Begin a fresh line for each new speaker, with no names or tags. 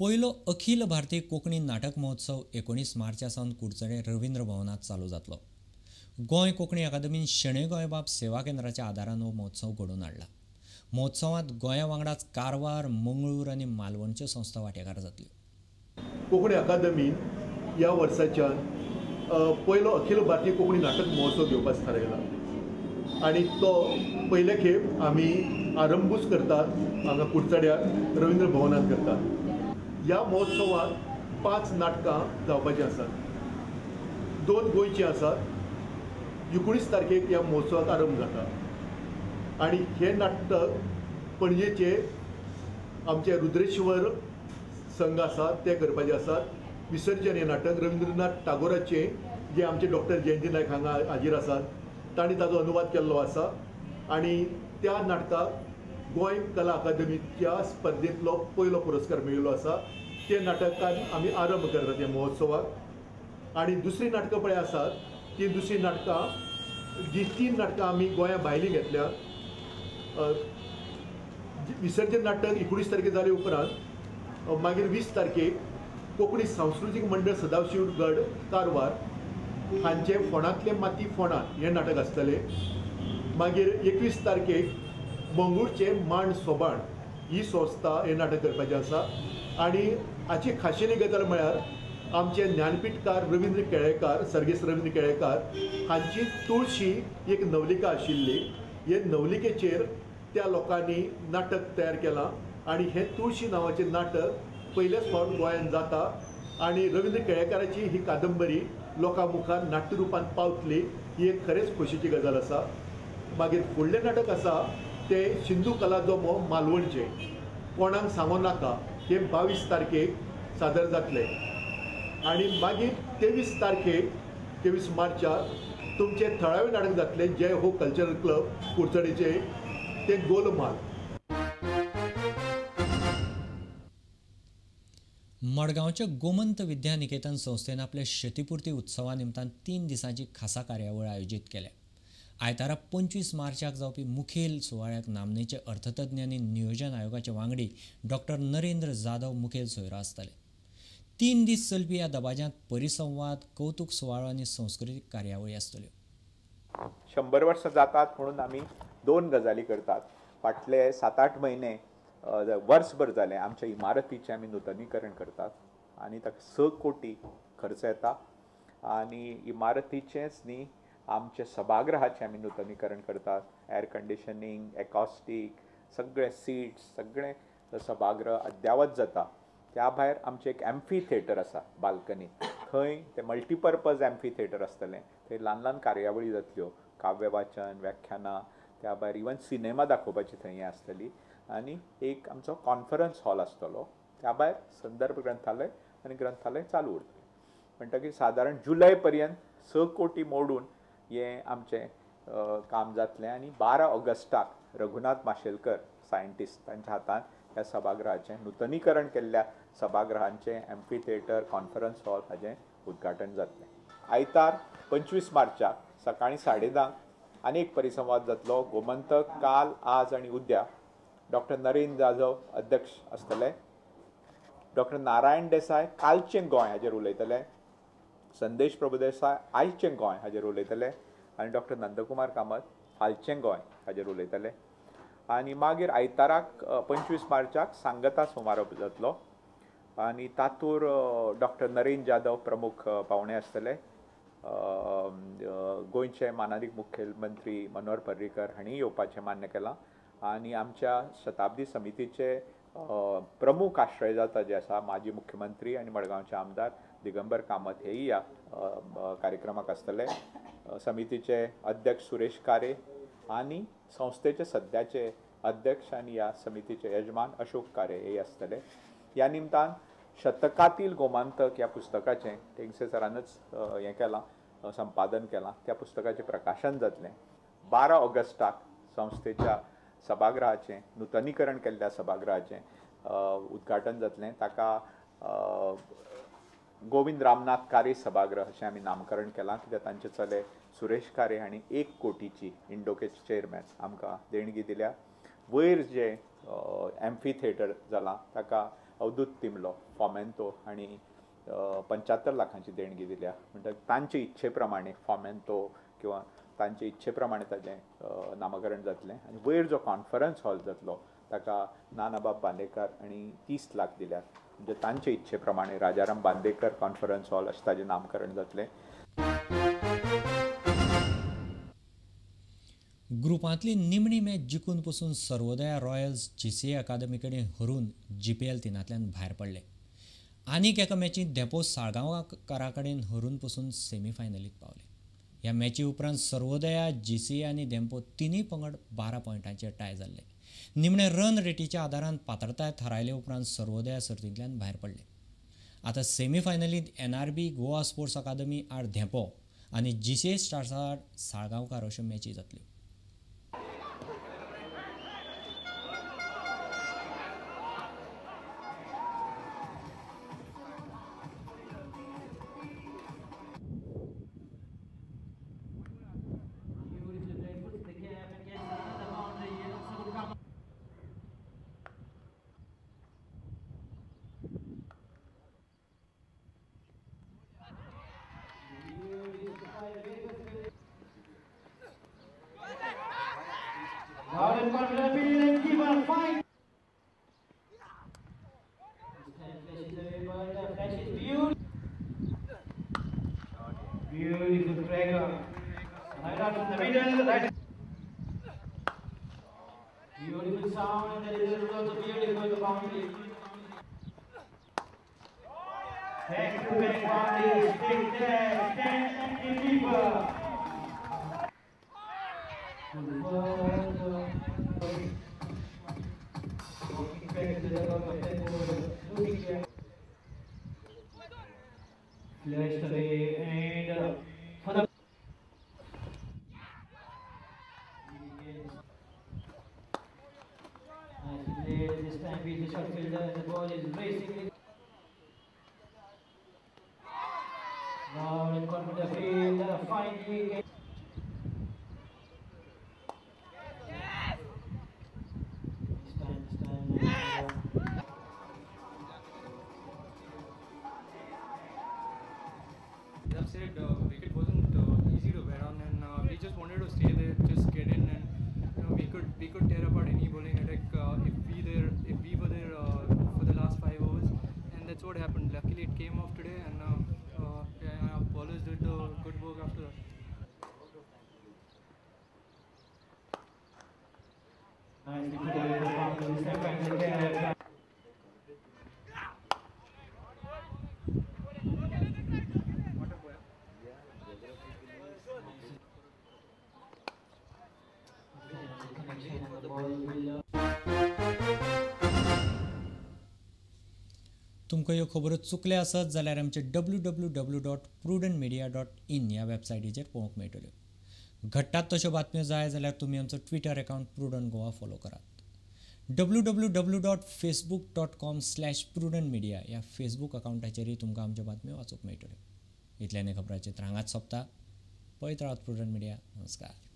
पयलो अखिल भारतीय कोंकणी नाटक महोत्सव 19 मार्चासावन कुडचडे रवींद्र भवनात चालू जातलो. गोंय कोंकणी अकादमीन शेणै गोंयबाब सेवा केंद्राच्या आदारान हो महोत्सव घडोवन हाडला. महोत्सवात गोंया वांगडाच कारवार, मंगळूर आनी मालवणच्यो संस्था वांटेकार जातल्यो.
कोंकणी अकादमीन ह्या वर्साच्यान पयलो अखिल भारतीय कोंकणी नाटक महोत्सव घेवपाचो थारायला आनी तो पयले खेप आमी आरंभूच करतात हांगा कुडचड्यार रवींद्र भवनांत करतात. ह्या महोत्सवात 5 नाटकां जावपाचीं आसात. 2 गोंयचीं आसात. 19 तारखेक ह्या महोत्सवाक आरंभ जाता आनी हे नाटक पणजेचे आमचे रुद्रेश्वर संघ आसा ते करपाचे आसात. विसर्जन हे नाटक रवींद्रनाथ टागोराचे जे आमचे डॉक्टर जयंती नायक हांगा हाजीर आसात तांणी ताचो अनुवाद केल्लो आसा आनी त्या नाटकाक गोंय कला अकादमीच्या स्पर्धेंतलो पयलो पुरस्कार मेळिल्लो आसा. ते नाटकान आमी आरंभ करतात ह्या महोत्सवाक. आनी दुसरी नाटकां पळय आसात ती दुसरी नाटकां जी 3 नाटकां आमी गोंया भायलीं घेतल्यात. विसर्जन नाटक 19 तारखेक जाले उपरांत मागीर 20 तारखेक कोंकणी सांस्कृतीक मंडळ सदाशिवगड कारवार हांचे फोंडांतले माती फोंडांत हें नाटक आसतलें. मागीर 21 तारखेक मंगळूरचे मांड सोबाण ही संस्था हें नाटक करपाचें आसा. आनी हाची खाशेली गजाल म्हळ्यार आमचे ज्ञानपीठकार रवींद्र केळेकार, सर्गेस्त रवींद्र केळेकार हांची तुळशी एक नवलिका आशिल्ली. हे नवलिकेचेर त्या लोकांनी नाटक तयार केलां आनी हें तुळशी नांवाचें नाटक पयलेच फावट गोंयांत जाता आनी रवींद्र केळेकाराची ही कादंबरी लोकां मुखार नाट्यरुपांत पावतली ही एक खरेंच खोशेची गजाल आसा. मागीर फुडलें नाटक आसा तें सिंधू कला जोमो मालवणचें कोणाक सांगो नाका हे 22 तारखेक सादर जातले. आनी मागीर 23 मार्चाक तुमचे थळावें नाटक जातले जय हो कल्चरल क्लब कुडचडेचे ते गोलमाल.
मडगांवच्या गोमंत विद्या निकेतन संस्थेन आपल्या शेतीपुरती उत्सवा निमतान 3 दिसांची खासा कार्यावळ आयोजीत केल्या. आयतारा 25 मार्चाक जावपी मुखेल सुवाळ्याक नामनेचे अर्थतज्ञ आनी नियोजन आयोगाचे वांगडी डॉक्टर नरेंद्र जाधव मुखेल सोयरो आसतले. 3 दीस चलपी ह्या दबाज्यांत परिसंवाद, कौतुक सुवाळो आनी सांस्कृतीक कार्यावळी आसतल्यो.
100 वर्सां जातात म्हणून आमी 2 गजाली करतात. फाटले 7-8 म्हयने वर्सभर जाले आमच्या इमारतीचें आमी नूतनीकरण करतात आनी ताका 6 कोटी खर्च येता. आनी इमारतीचेंच न्ही आमचे सभागृहाचें आमी नूतनीकरण करतात. एअर कंडिशनींग, एकॉस्टीक, सगळे सीट्स, सगळे सभागृह अद्यावत जाता. त्या भायर आमचें एक एम्फी थिएटर आसा बाल्कनींत. थंय तें मल्टीपर्पज एम्फी थिएटर आसतलें. थंय ल्हान ल्हान कार्यावळी जातल्यो, काव्य वाचन, व्याख्यानां, त्या भायर इवन सिनेमा दाखोवपाची थंय हें आसतली. आनी एक आमचो कॉन्फरन्स हॉल आसतलो. त्या भायर संदर्भ ग्रंथालय आनी ग्रंथालय चालू उरतलें. म्हणटकीर सादारण जुलय पर्यंत 6 कोटी मोडून हें आमचें काम जातलें. आनी 12 ऑगस्टाक रघुनाथ माशेलकर सायंटिस्ट तांच्या हातान ह्या सभागृहाचें नूतनीकरण केल्ल्या सभागृहांचें एम्फी थिएटर, कॉन्फरन्स हॉल हाचें उद्घाटन जातलें. आयतार 25 मार्चाक सकाळीं 10:30 आनी एक परिसंवाद जातलो. गोमंतक काल, आज आनी उद्या डॉक्टर नरेंद्र जाधव अध्यक्ष आसतले. डॉक्टर नारायण देसाय कालचें गोंय हाचेर उलयतले. संदेश प्रभुदेसाय आयचें गोंय हाचेर उलयतले. आनी डॉक्टर नंदकुमार कामत हालचें गोंय हाचेर उलयतले. आनी मागीर आयताराक 25 मार्चाक सांगता समारोप जातलो आनी तातूंत डॉक्टर नरेंद्र जाधव प्रमुख पावणे आसतले. गोंयचे माननीय मुखेलमंत्री मनोहर पर्रीकर हांणी येवपाचें मान्य केलां. आनी आमच्या शताब्दी समितीचे प्रमुख आश्रयदाता जे आसा माजी मुख्यमंत्री आनी मडगांवचे आमदार दिगंबर कामत हेय ह्या कार्यक्रमाक आसतले. समितीचे अध्यक्ष सुरेश कारे आनी संस्थेचे सद्याचे अध्यक्ष आनी ह्या समितीचे यजमान अशोक कारे हे आसतले. ह्या निमतान शतकातील गोमांतक ह्या पुस्तकाचें टेंगसे सरानच हें केलां, संपादन केलां. त्या पुस्तकाचें प्रकाशन जातलें. 12 ऑगस्टाक संस्थेच्या सभागृहाचें नूतनीकरण केल्ल्या सभागृहाचें उद्घाटन जातलें. ताका गोविंद रामनाथ कारे सभागृह अशें आमी नामकरण केलां कित्याक तांचे चले सुरेश कारे हांणी 1 कोटीची इंडोकेचे चेअरमॅन आमकां देणगी दिल्या. वयर जे एम्फी थिएटर जालां ताका अवधूत तिमलो फॉमेंतो हांणी 75 लाखांची देणगी दिल्या. म्हणटकीर तांचे इच्छे प्रमाणे फॉमेंतो किंवा तांचे इच्छे प्रमाणे ताचें नामकरण जातलें आनी वयर जो कॉन्फरन्स हॉल जातलो ताका नानाबाब बांदेकार हांणी 30 लाख दिल्यात. म्हणजे तांचे इच्छे प्रमाणे राजाराम बांदेकर कॉन्फरन्स हॉल अशें ताचें नामकरण जातलें.
ग्रुपांतली निमणी मॅच जिखून पसून सर्वोदया रॉयल्स GCA अकादमी कडेन हरून GPL 3 भायर पडले. आनीक एका मॅचींत धेंपो साळगांवकारा कडेन हरून पसून सेमीफायनलींत पावले. ह्या मॅची उपरांत सर्वोदया, GCA आनी धेंपो तिनूय पंगड 12 पॉयंटांचेर टाय जाल्ले. निमणे रन रेटीच्या आदारान पात्रताय थारायले उपरांत सर्वोदया सर्तींतल्यान भायर पडले. आतां सेमीफायनलींत NRB गोवा स्पोर्ट्स अकादमी आड धेंपो आनी GCA स्टार्स आड साळगांवकार अश्यो मॅची जातल्यो.
Beautiful trigger. Right out from the middle, right. Beautiful sound, and there is also beautiful boundary. Back to back boundary, stick there, stand and keeper. Walking back to the top of that ball, looking there. Flashed away and for the this time with the shot fielder and the ball is racing. Now in front of the field, fine kick. This time.
That said, wicket wasn't easy to wear on, and we just wanted to stay there, just get in, and we could tear apart any bowling attack if we were there for the last 5 overs, and that's what happened. Luckily, it came off today, and our bowlers did the good work after that.
Nicely put away the boundary. This time finds the gap.
तुमकां ह्यो खबरो चुकले आसत जाल्यार आमचे www.prudentmedia.in ह्या वेबसायटीचेर पळोवंक मेळटल्यो. घडटात तश्यो बातम्यो जाय जाल्यार तुमी आमचो Twitter account prudent Goa follow करात. www.facebook.com/prudentmedia ह्या फेसबूक अकावंटाचेरय तुमकां आमच्यो बातम्यो वाचूंक मेळटल्यो. इतल्यान खबराचेर हांगाच सोंपता. पळयत रावत प्रुडंट मिडिया. नमस्कार.